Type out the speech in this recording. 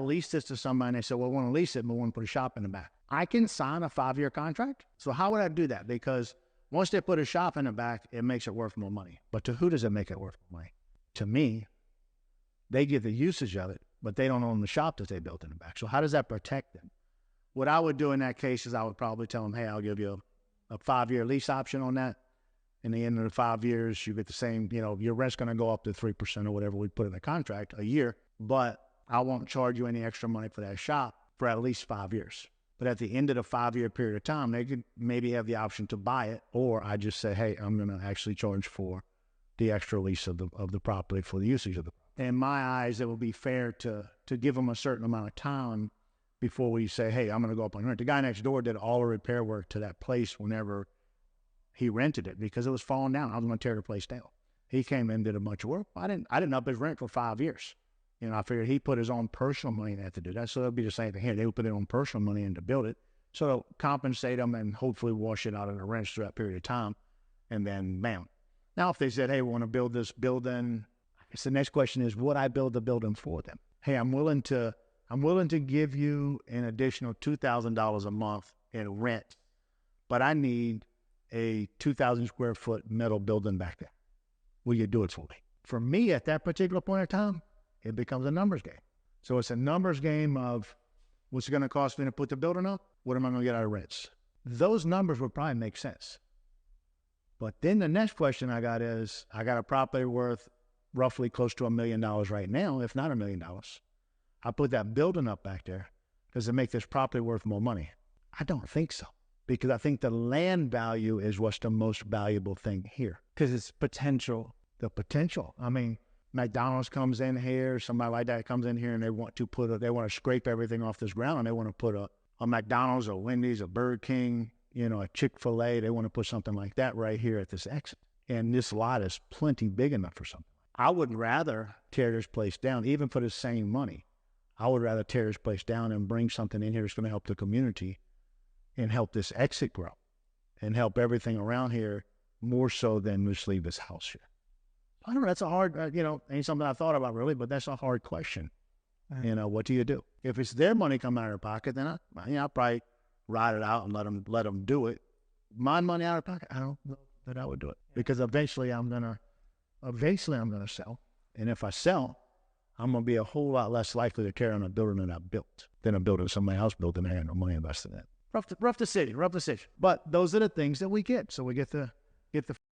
lease this to somebody and they say, well, we want to lease it, but we want to put a shop in the back. I can sign a 5-year contract. So how would I do that? Because once they put a shop in the back, it makes it worth more money. But to who does it make it worth more money? To me. They get the usage of it, but they don't own the shop that they built in the back. So how does that protect them? What I would do in that case is I would probably tell them, hey, I'll give you a 5-year lease option on that. In the end of the 5 years, you get the same, your rent's going to go up to 3% or whatever we put in the contract a year, but I won't charge you any extra money for that shop for at least 5 years. But at the end of the 5-year period of time, they could maybe have the option to buy it, or I just say, hey, I'm going to actually charge for the extra lease of the property for the usage of the property. In my eyes, it would be fair to give them a certain amount of time before we say, hey, I'm going to go up on rent. The guy next door did all the repair work to that place whenever he rented it because it was falling down. I was going to tear the place down. He came in and did a bunch of work. I didn't up his rent for 5 years. I figured he put his own personal money in that to do that. So it'll be the same thing here. They would put their own personal money in to build it. So it'll compensate them and hopefully wash it out of the rents through that period of time. And then, bam. Now, if they said, hey, we want to build this building, I guess the next question is, would I build the building for them? Hey, I'm willing to give you an additional $2,000 a month in rent, but I need a 2,000 square foot metal building back there. Will you do it for me? For me, at that particular point in time, it becomes a numbers game. So it's a numbers game of what's it going to cost me to put the building up? What am I going to get out of rents? Those numbers would probably make sense. But then the next question I got is, I got a property worth roughly close to $1 million right now, if not $1 million. I put that building up back there. Does it make this property worth more money? I don't think so, because I think the land value is what's the most valuable thing here. Because it's potential. The potential. I mean, McDonald's comes in here, somebody like that comes in here and they want to scrape everything off this ground and they want to put a McDonald's, a Wendy's, a Burger King, a Chick-fil-A. They want to put something like that right here at this exit. And this lot is plenty big enough for something. I would rather tear this place down, even for the same money. I would rather tear this place down and bring something in here that's going to help the community and help this exit grow and help everything around here more so than just leave this house here. I don't know. That's a hard, ain't something I thought about really, but that's a hard question. What do you do? If it's their money coming out of their pocket, then I'll probably ride it out and let them do it. My money out of pocket, I don't know that I would do it, because eventually I'm gonna sell, and if I sell, I'm gonna be a whole lot less likely to tear on a building that I built than a building somebody else built and I had no money invested in it. Rough decision. But those are the things that we get. So we get the